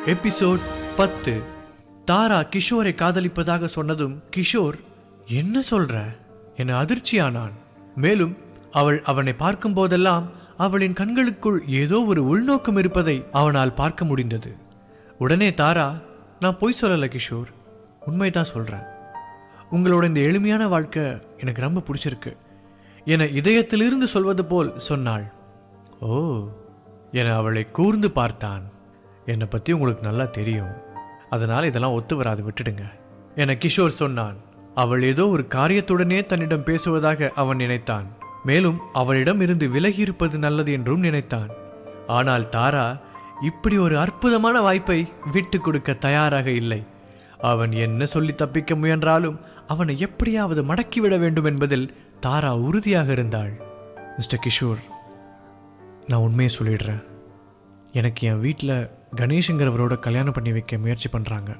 Episode 10. தாரா கிஷோரை காதலிப்பதாக சொன்னதும் கிஷோர் என்ன சொல்ற என அதிர்ச்சியானான். மேலும் அவனை பார்க்கும் போதெல்லாம் அவளின் கண்களுக்குள் ஏதோ ஒரு உள்நோக்கம் இருப்பதை அவனால் பார்க்க முடிந்தது. உடனே தாரா, நான் பொய் சொல்லல கிஷோர், உண்மைதான் சொல்றேன். உங்களோட இந்த எளிமையான வாழ்க்கை எனக்கு ரொம்ப பிடிச்சிருக்கு என இதயத்திலிருந்து சொல்வது போல் சொன்னாள். ஓ என அவளை கூர்ந்து பார்த்தான். என்னை பற்றி உங்களுக்கு நல்லா தெரியும், அதனால் இதெல்லாம் ஒத்து வராது, விட்டுடுங்க என கிஷோர் சொன்னான். அவள் ஏதோ ஒரு காரியத்துடனே தன்னிடம் பேசுவதாக அவன் நினைத்தான். மேலும் அவளிடம் இருந்து விலகி இருப்பது நல்லது என்றும் நினைத்தான். ஆனால் தாரா இப்படி ஒரு அற்புதமான வாய்ப்பை விட்டு கொடுக்க தயாராக இல்லை. அவன் என்ன சொல்லி தப்பிக்க முயன்றாலும் அவனை எப்படியாவது மடக்கிவிட வேண்டும் என்பதில் தாரா உறுதியாக இருந்தாள். மிஸ்டர் கிஷோர், நான் உண்மையை சொல்லிடுறேன். எனக்கு என் வீட்டில் கணேஷுங்கிறவரோட கல்யாணம் பண்ணி வைக்க முயற்சி பண்ணுறாங்க.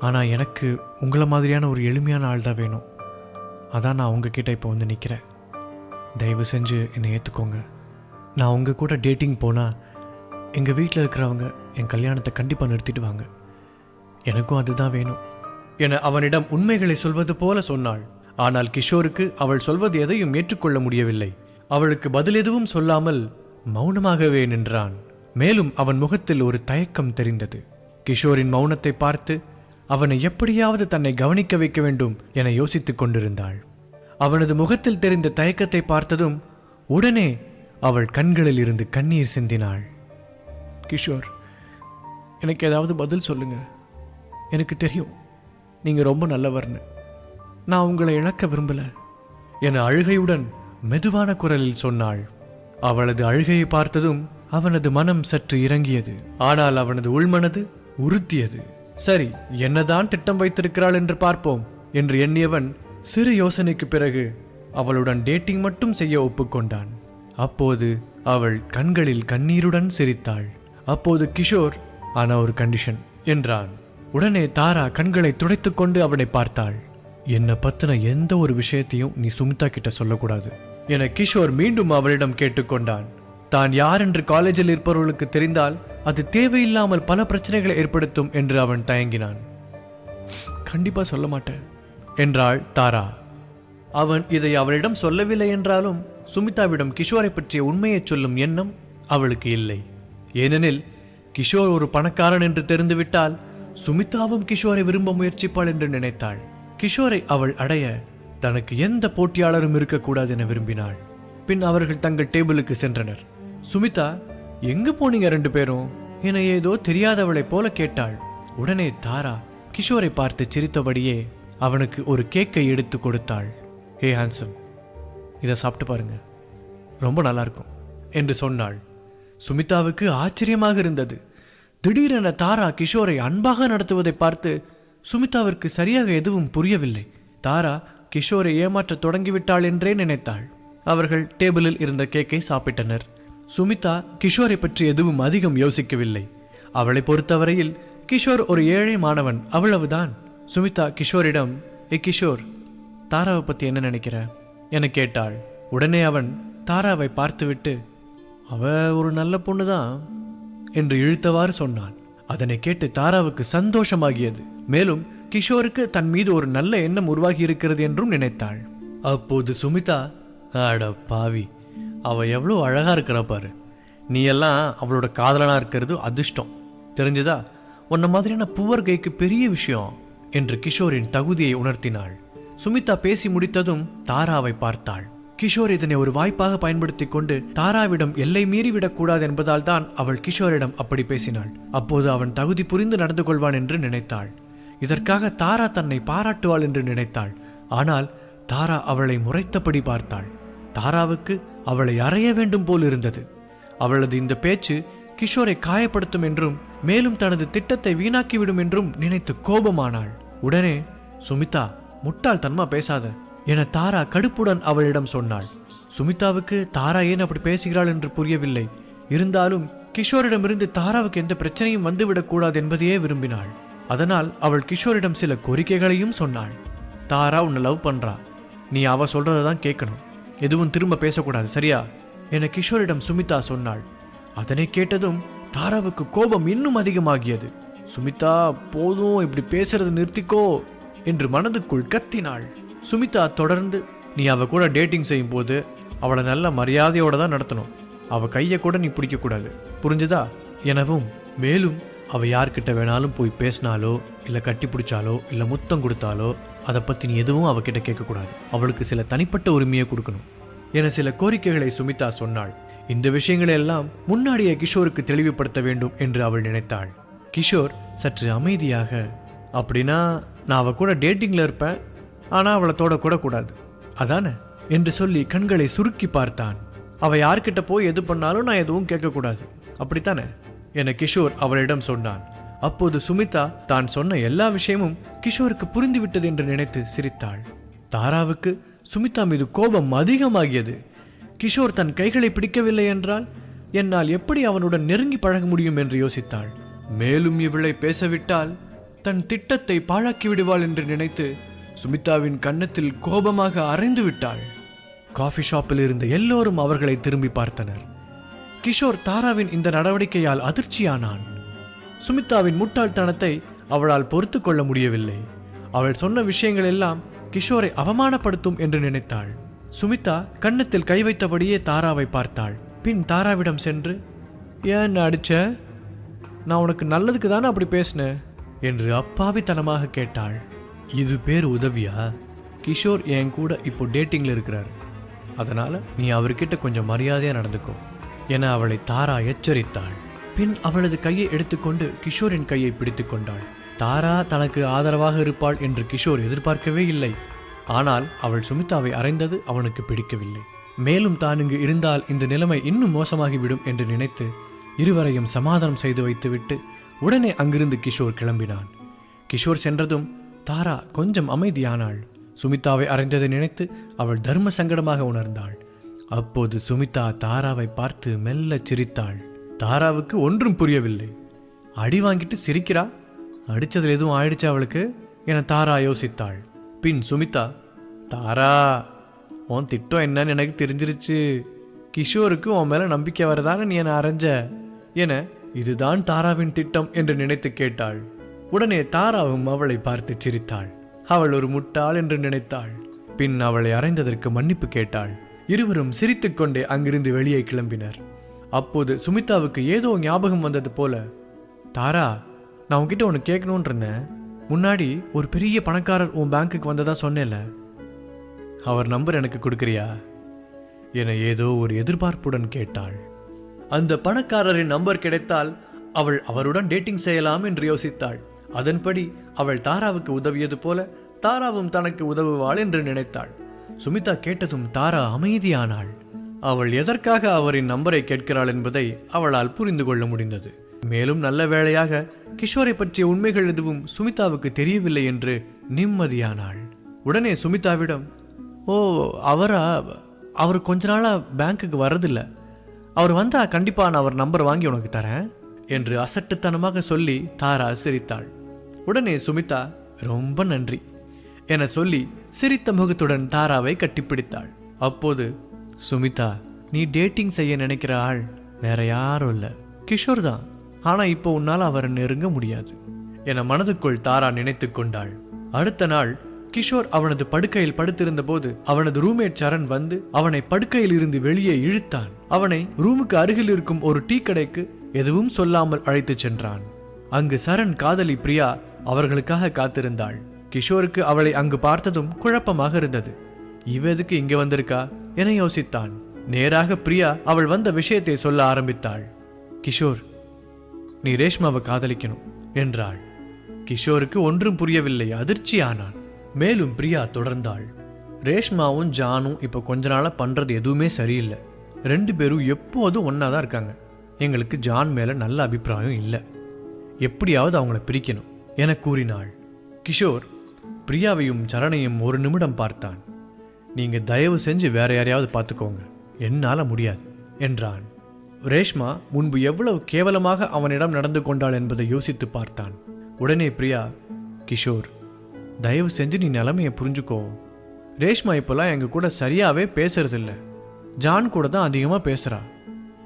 ஆனால் எனக்கு உங்களை மாதிரியான ஒரு எளிமையான ஆள் தான் வேணும். அதான் நான் உங்ககிட்ட இப்போ வந்து நிற்கிறேன். தயவு செஞ்சு என்னை ஏற்றுக்கோங்க. நான் உங்கள் கூட டேட்டிங் போனால் எங்கள் வீட்டில் இருக்கிறவங்க என் கல்யாணத்தை கண்டிப்பாக நிறுத்திடுவாங்க. எனக்கும் அதுதான் வேணும் என அவனிடம் உண்மைகளை சொல்வது போல சொன்னாள். ஆனால் கிஷோருக்கு அவள் சொல்வது எதையும் ஏற்றுக்கொள்ள முடியவில்லை. அவளுக்கு பதில் எதுவும் சொல்லாமல் மௌனமாகவே நின்றான். மேலும் அவன் முகத்தில் ஒரு தயக்கம் தெரிந்தது. கிஷோரின் மௌனத்தை பார்த்து அவனை எப்படியாவது தன்னை கவனிக்க வைக்க வேண்டும் என யோசித்துக் கொண்டிருந்தாள். அவனது முகத்தில் தெரிந்த தயக்கத்தை பார்த்ததும் உடனே அவள் கண்களில் இருந்து கண்ணீர் சிந்தினாள். கிஷோர், எனக்கு ஏதாவது பதில் சொல்லுங்க. எனக்கு தெரியும் நீங்க ரொம்ப நல்லவர்னு. நான் உங்களை இழக்க விரும்பல என அழுகையுடன் மெதுவான குரலில் சொன்னாள். அவளது அழுகையை பார்த்ததும் அவனது மனம் சற்று இறங்கியது. ஆனால் அவனது உள்மனது உறுத்தியது. சரி, என்னதான் திட்டம் வைத்திருக்கிறாள் என்று பார்ப்போம் என்று எண்ணியவன் சிறு யோசனைக்கு பிறகு அவளுடன் டேட்டிங் மட்டும் செய்ய ஒப்புக்கொண்டான். அப்போது அவள் கண்களில் கண்ணீருடன் சிரித்தாள். அப்போது கிஷோர், ஆனா ஒரு கண்டிஷன் என்றான். உடனே தாரா கண்களை துடைத்துக்கொண்டு அவனை பார்த்தாள். என்னை பத்தின எந்த ஒரு விஷயத்தையும் நீ சுமிதா கிட்ட சொல்லக்கூடாது என கிஷோர் மீண்டும் அவளிடம் கேட்டுக்கொண்டான். தான் யார் என்று காலேஜில் இருப்பவர்களுக்கு தெரிந்தால் அது தேவையில்லாமல் பல பிரச்சனைகளை ஏற்படுத்தும் என்று அவன் தயங்கினான். கண்டிப்பா சொல்ல மாட்டேன் என்றாள் தாரா. அவன் இதை அவளிடம் சொல்லவில்லை என்றாலும் சுமிதாவிடம் கிஷோரை பற்றிய உண்மையை சொல்லும் எண்ணம் அவளுக்கு இல்லை. ஏனெனில் கிஷோர் ஒரு பணக்காரன் என்று தெரிந்துவிட்டால் சுமிதாவும் கிஷோரை விரும்ப முயற்சிப்பாள் என்று நினைத்தாள். கிஷோரை அவள் அடைய தனக்கு எந்த போட்டியாளரும் இருக்கக்கூடாது என விரும்பினாள். பின் அவர்கள் தங்கள் டேபிளுக்கு சென்றனர். சுமிதா, எங்க போனீங்க ரெண்டு பேரும் என ஏதோ தெரியாதவளை போல கேட்டாள். உடனே தாரா கிஷோரை பார்த்து சிரித்தபடியே அவனுக்கு ஒரு கேக்கை எடுத்து கொடுத்தாள். ஹே ஹான்சம், இதை சாப்பிட்டு பாருங்க, ரொம்ப நல்லா இருக்கும் என்று சொன்னாள். சுமிதாவுக்கு ஆச்சரியமாக இருந்தது. திடீரென தாரா கிஷோரை அன்பாக நடத்துவதை பார்த்து சுமிதாவிற்கு சரியாக எதுவும் புரியவில்லை. தாரா கிஷோரை ஏமாற்ற தொடங்கிவிட்டாள் என்றே நினைத்தாள். அவர்கள் டேபிளில் இருந்த கேக்கை சாப்பிட்டனர். சுமிதா கிஷோரை பற்றி எதுவும் அதிகம் யோசிக்கவில்லை. அவளை பொறுத்தவரையில் கிஷோர் ஒரு ஏழை மாணவன், அவ்வளவுதான். சுமிதா கிஷோரிடம், கிஷோர், தாராவை பற்றி என்ன நினைக்கிற என கேட்டாள். உடனே அவன் தாராவை பார்த்துவிட்டு, அவ ஒரு நல்ல பொண்ணுதான் என்று இழுத்தவாறு சொன்னான். அதனை கேட்டு தாராவுக்கு சந்தோஷமாகியது. மேலும் கிஷோருக்கு தன் மீது ஒரு நல்ல எண்ணம் உருவாகி இருக்கிறது என்றும் நினைத்தாள். அப்போது சுமிதா, அட பாவி, அவ எவ்வளோ அழகா இருக்கிற பாரு, நீ எல்லாம் அவளோட காதலனா இருக்கிறது அதிர்ஷ்டம், தெரிஞ்சதா? உன்ன மாதிரியான புவர் கைக்கு பெரிய விஷயம் என்று கிஷோரின் தகுதியை உணர்த்தினாள். சுமிதா பேசி முடித்ததும் தாராவை பார்த்தாள். கிஷோர் இதனை ஒரு வாய்ப்பாக பயன்படுத்தி கொண்டு தாராவிடம் எல்லை மீறிவிடக் கூடாது என்பதால் தான் அவள் கிஷோரிடம் அப்படி பேசினாள். அப்போது அவன் தகுதி புரிந்து நடந்து கொள்வான் என்று நினைத்தாள். இதற்காக தாரா தன்னை பாராட்டுவாள் என்று நினைத்தாள். ஆனால் தாரா அவளை முறைத்தபடி பார்த்தாள். தாராவுக்கு அவளை அறைய வேண்டும் போல் இருந்தது. அவளது இந்த பேச்சு கிஷோரை காயப்படுத்தும் என்றும் மேலும் தனது திட்டத்தை வீணாக்கிவிடும் என்றும் நினைத்து கோபமானாள். உடனே, சுமிதா, முட்டாள் தன்மா பேசாத என தாரா கடுப்புடன் அவளிடம் சொன்னாள். சுமிதாவுக்கு தாரா ஏன் அப்படி பேசுகிறாள் என்று புரியவில்லை. இருந்தாலும் கிஷோரிடமிருந்து தாராவுக்கு எந்த பிரச்சனையும் வந்துவிடக்கூடாது என்பதையே விரும்பினாள். அதனால் அவள் கிஷோரிடம் சில கோரிக்கைகளையும் சொன்னாள். தாரா உன்னை லவ் பண்றா, நீ அவ சொல்றதான் கேட்கணும், எதுவும் திரும்ப பேசக்கூடாது, சரியா என கிஷோரிடம் சுமிதா சொன்னாள். அதனை கேட்டதும் தாராவுக்கு கோபம் இன்னும் அதிகமாகியது. சுமிதா போதும், இப்படி பேசுறது நிறுத்திக்கோ என்று மனதுக்குள் கத்தினாள். சுமிதா தொடர்ந்து, நீ அவ கூட டேட்டிங் செய்யும் போது அவளை நல்ல மரியாதையோட தான் நடத்தணும். அவ கையை கூட நீ பிடிக்க கூடாது, புரிஞ்சுதா எனவும், மேலும் அவ யார்கிட்ட வேணாலும் போய் பேசினாலோ இல்ல கட்டி பிடிச்சாலோ இல்ல முத்தம் கொடுத்தாலோ அதை பத்தி நீ எதுவும் அவகிட்ட கேட்கக்கூடாது. அவளுக்கு சில தனிப்பட்ட உரிமையை கொடுக்கணும் என சில கோரிக்கைகளை சுமிதா சொன்னாள். இந்த விஷயங்களை எல்லாம் முன்னாடியே கிஷோருக்கு தெளிவுபடுத்த வேண்டும் என்று அவள் நினைத்தாள். கிஷோர் சற்று அமைதியாக, அப்படின்னா நான் அவ கூட டேட்டிங்ல இருப்பேன், ஆனா அவளை கூட கூடாது அதானே என்று சொல்லி கண்களை சுருக்கி பார்த்தான். அவ யார்கிட்ட போய் எது பண்ணாலும் நான் எதுவும் கேட்கக்கூடாது, அப்படித்தானே என கிஷோர் அவளிடம் சொன்னான். அப்போது சுமிதா தான் சொன்ன எல்லா விஷயமும் கிஷோருக்கு புரிந்துவிட்டது என்று நினைத்து சிரித்தாள். தாராவுக்கு சுமிதா மீது கோபம் அதிகமாகியது. கிஷோர் தன் கைகளை பிடிக்கவில்லை என்றால் என்னால் எப்படி அவனுடன் நெருங்கி பழக முடியும் என்று யோசித்தாள். மேலும் இவளை பேசவிட்டால் தன் திட்டத்தை பாழாக்கி விடுவாள் என்று நினைத்து சுமிதாவின் கன்னத்தில் கோபமாக அறைந்து விட்டாள். காஃபி ஷாப்பில் இருந்த எல்லோரும் அவர்களை திரும்பி பார்த்தனர். கிஷோர் தாராவின் இந்த நடவடிக்கையால் அதிர்ச்சியானான். சுமிதாவின் முட்டாள்தனத்தை அவளால் பொறுத்து கொள்ள முடியவில்லை. அவள் சொன்ன விஷயங்கள் எல்லாம் கிஷோரை அவமானப்படுத்தும் என்று நினைத்தாள். சுமிதா கன்னத்தில் கை வைத்தபடியே தாராவை பார்த்தாள். பின் தாராவிடம் சென்று, ஏன் அடிச்ச? நான் உனக்கு நல்லதுக்கு தானே அப்படி பேசினேன் என்று அப்பாவித்தனமாக கேட்டாள். இது பேர் உதவியா? கிஷோர் என் கூட இப்போ டேட்டிங்ல இருக்கிறார், அதனால நீ அவர்கிட்ட கொஞ்சம் மரியாதையா நடந்துக்கோ என அவளை தாரா எச்சரித்தாள். பின் அவளது கையை எடுத்துக்கொண்டு கிஷோரின் கையை பிடித்து கொண்டாள். தாரா தனக்கு ஆதரவாக இருப்பாள் என்று கிஷோர் எதிர்பார்க்கவே இல்லை. ஆனால் அவள் சுமிதாவை அறைந்தது அவனுக்கு பிடிக்கவில்லை. மேலும் தான் இங்கு இருந்தால் இந்த நிலைமை இன்னும் மோசமாகிவிடும் என்று நினைத்து இருவரையும் சமாதானம் செய்து வைத்துவிட்டு உடனே அங்கிருந்து கிஷோர் கிளம்பினான். கிஷோர் சென்றதும் தாரா கொஞ்சம் அமைதியானாள். சுமிதாவை அறைந்ததை நினைத்து அவள் தர்ம சங்கடமாக உணர்ந்தாள். அப்போது சுமிதா தாராவை பார்த்து மெல்ல சிரித்தாள். தாராவுக்கு ஒன்றும் புரியவில்லை. அடி வாங்கிட்டு சிரிக்கிறா, அடிச்சதுல எதுவும் ஆயிடுச்சு அவளுக்கு என தாரா யோசித்தாள். பின் சுமிதா, தாரா உன் திட்டம் என்னன்னு எனக்கு தெரிஞ்சிருச்சு, கிஷோருக்கு உன் மேல நம்பிக்கை வரதான நீ என்னை அரைஞ்ச என இதுதான் தாராவின் திட்டம் என்று நினைத்து கேட்டாள். உடனே தாராவும் அவளை பார்த்து சிரித்தாள். அவள் ஒரு முட்டாள் என்று நினைத்தாள். பின் அவளை அறைந்ததற்கு மன்னிப்பு கேட்டாள். இருவரும் சிரித்துக்கொண்டே அங்கிருந்து வெளியே கிளம்பினர். அப்போது சுமிதாவுக்கு ஏதோ ஞாபகம் வந்தது போல, தாரா நான் உன்கிட்ட ஒன்று கேட்கணும்னு இருந்தேன். முன்னாடி ஒரு பெரிய பணக்காரர் உன் பேங்க்குக்கு வந்ததா சொன்னேன்ல, அவர் நம்பர் எனக்கு கொடுக்குறியா என ஏதோ ஒரு எதிர்பார்ப்புடன் கேட்டாள். அந்த பணக்காரரின் நம்பர் கிடைத்தால் அவள் அவருடன் டேட்டிங் செய்யலாம் என்று யோசித்தாள். அதன்படி அவள் தாராவுக்கு உதவியது போல தாராவும் தனக்கு உதவுவாள் என்று நினைத்தாள். சுமிதா கேட்டதும் தாரா அமைதியானாள். அவள் எதற்காக அவரின் நம்பரை கேட்கிறாள் என்பதை அவளால் புரிந்து கொள்ள முடிந்தது. மேலும் நல்ல வேளையாக கிஷோரை பற்றிய உண்மைகள் எதுவும் சுமிதாவுக்கு தெரியவில்லை என்று நிம்மதியானாள். உடனே சுமிதாவிடம், ஓ அவர் கொஞ்ச நாளா பேங்க்குக்கு வர்றதில்ல, அவர் வந்தா கண்டிப்பா நான் அவர் நம்பர் வாங்கி உனக்கு தரேன் என்று அசட்டுத்தனமாக சொல்லி தாரா சிரித்தாள். உடனே சுமிதா ரொம்ப நன்றி என சொல்லி சிரித்த முகத்துடன் தாராவை கட்டிப்பிடித்தாள். அப்போது சுமிதா, நீ டேட்டிங் செய்ய நினைக்கிற ஆள் வேற யாரும் இல்ல, கிஷோர் தான். ஆனா இப்போ உன்னால் அவரை நெருங்க முடியாது என மனதுக்குள் தாரா நினைத்து கொண்டாள். அடுத்த நாள் கிஷோர் அவனது படுக்கையில் படுத்திருந்த போது அவனது ரூம்மேட் சரண் வந்து அவனை படுக்கையில் இருந்து வெளியே இழுத்தான். அவனை ரூமுக்கு அருகில் இருக்கும் ஒரு டீ கடைக்கு எதுவும் சொல்லாமல் அழைத்துச் சென்றான். அங்கு சரண் காதலி பிரியா அவர்களுக்காக காத்திருந்தாள். கிஷோருக்கு அவளை அங்கு பார்த்ததும் குழப்பமாக இருந்தது. இவ எதுக்கு இங்க வந்திருக்கா என யோசித்தான். நேராக பிரியா அவள் வந்த விஷயத்தை சொல்ல ஆரம்பித்தாள். கிஷோர், நீ ரேஷ்மாவை காதலிக்கணும் என்றாள். கிஷோருக்கு ஒன்றும் புரியவில்லை, அதிர்ச்சியானான். மேலும் பிரியா தொடர்ந்தாள். ரேஷ்மாவும் ஜானும் இப்ப கொஞ்ச நாளா பண்றது எதுவுமே சரியில்லை. 2 பேரும் எப்போதும் ஒன்னாதான் இருக்காங்க. எங்களுக்கு ஜான் மேல நல்ல அபிப்பிராயம் இல்லை, எப்படியாவது அவங்கள பிரிக்கணும் என கூறினாள். கிஷோர் பிரியாவையும் சரணையும் ஒரு நிமிடம் பார்த்தான். நீங்க தயவு செஞ்சு வேற யாரையாவது பார்த்துக்கோங்க, என்னால முடியாது என்றான். ரேஷ்மா முன்பு எவ்வளவு கேவலமாக அவனிடம் நடந்து கொண்டாள் என்பதை யோசித்து பார்த்தான். உடனே பிரியா, கிஷோர் தயவு செஞ்சு நீ நிலைமையை புரிஞ்சுக்கோ. ரேஷ்மா இப்போல்லாம் எங்க கூட சரியாவே பேசுறதில்ல, ஜான் கூட தான் அதிகமா பேசுறா.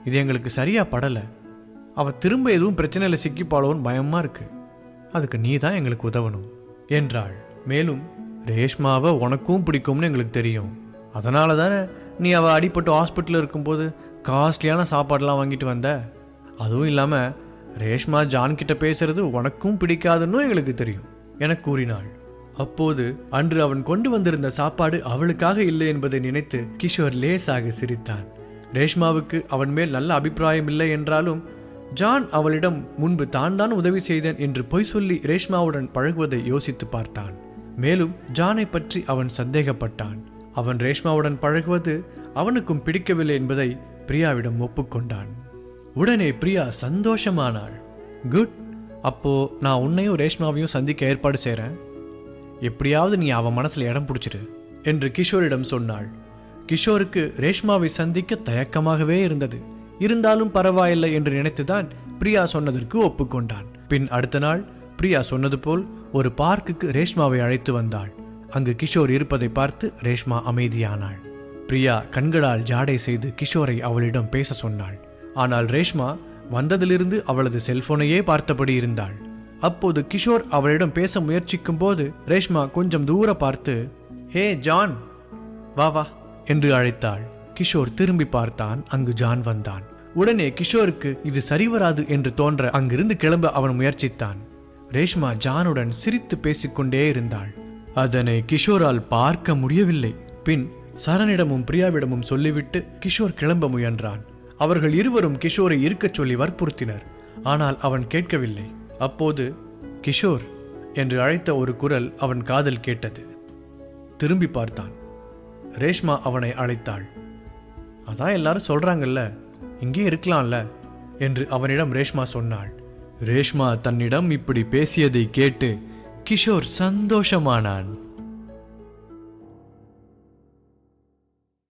இது எங்களுக்கு சரியா படல. அவ திரும்ப எதுவும் பிரச்சனையில சிக்கிப்பாளோன்னு பயமா இருக்கு அதுக்கு நீ தான் எங்களுக்கு உதவணும் என்றாள். மேலும் ரேஷ்மாவை உனக்கும் பிடிக்கும்னு எங்களுக்கு தெரியும், அதனால தானே நீ அவள் அடிபட்டு ஹாஸ்பிட்டலில் இருக்கும்போது காஸ்ட்லியான சாப்பாடெலாம் வாங்கிட்டு வந்த. அதுவும் இல்லாமல் ரேஷ்மா ஜான் கிட்ட பேசுறது உனக்கும் பிடிக்காதுன்னு எங்களுக்கு தெரியும் என கூறினாள். அப்போது அன்று அவன் கொண்டு வந்திருந்த சாப்பாடு அவளுக்காக இல்லை என்பதை நினைத்து கிஷோர் லேசாக சிரித்தான். ரேஷ்மாவுக்கு அவன் மேல் நல்ல அபிப்பிராயம் இல்லை என்றாலும் ஜான் அவளிடம் முன்பு தான் உதவி செய்தேன் என்று பொய் சொல்லி ரேஷ்மாவுடன் பழகுவதை யோசித்து பார்த்தான். மேலும் ஜானை பற்றி அவன் சந்தேகப்பட்டான். அவன் ரேஷ்மாவுடன் பழகுவது அவனுக்கும் பிடிக்கவில்லை என்பதை பிரியாவிடம் ஒப்புக்கொண்டான். உடனே பிரியா சந்தோஷமானாள். குட், அப்போ நான் உன்னையும் ரேஷ்மாவையும் சந்திக்க ஏற்பாடு செய்கிறேன். எப்படியாவது நீ அவன் மனசில் இடம் பிடிச்சிரு என்று கிஷோரிடம் சொன்னாள். கிஷோருக்கு ரேஷ்மாவை சந்திக்க தயக்கமாகவே இருந்தது. இருந்தாலும் பரவாயில்லை என்று நினைத்துதான் பிரியா சொன்னதற்கு ஒப்புக்கொண்டான். பின் அடுத்த நாள் பிரியா சொன்னது போல் ஒரு பார்க்குக்கு ரேஷ்மாவை அழைத்து வந்தாள். அங்கு கிஷோர் இருப்பதை பார்த்து ரேஷ்மா அமைதியானாள். பிரியா கண்களால் ஜாடை செய்து கிஷோரை அவளிடம் பேச சொன்னாள். ஆனால் ரேஷ்மா வந்ததிலிருந்து அவளது செல்போனையே பார்த்தபடி இருந்தாள். அப்போது கிஷோர் அவளிடம் பேச முயற்சிக்கும் போது ரேஷ்மா கொஞ்சம் தூர பார்த்து, ஹே ஜான், வா வா என்று அழைத்தாள். கிஷோர் திரும்பி பார்த்தான். அங்கு ஜான் வந்தான். உடனே கிஷோருக்கு இது சரிவராது என்று தோன்ற அங்கிருந்து கிளம்ப அவன் முயற்சித்தான். ரேஷ்மா ஜானுடன் சிரித்து பேசிக்கொண்டே இருந்தாள். அதனை கிஷோரால் பார்க்க முடியவில்லை. பின் சரணிடமும் பிரியாவிடமும் சொல்லிவிட்டு கிஷோர் கிளம்ப முயன்றான். அவர்கள் இருவரும் கிஷோரை இருக்கச் சொல்லி வற்புறுத்தினர். ஆனால் அவன் கேட்கவில்லை. அப்போது கிஷோர் என்று அழைத்த ஒரு குரல் அவன் காதில் கேட்டது. திரும்பி பார்த்தான். ரேஷ்மா அவனை அழைத்தாள். அதான் எல்லாரும் சொல்றாங்கல்ல, இங்கே இருக்கலாம்ல என்று அவனிடம் ரேஷ்மா சொன்னாள். ரேஷ்மா தன்னிடம் இப்படி பேசியதை கேட்டு கிஷோர் சந்தோஷமானான்.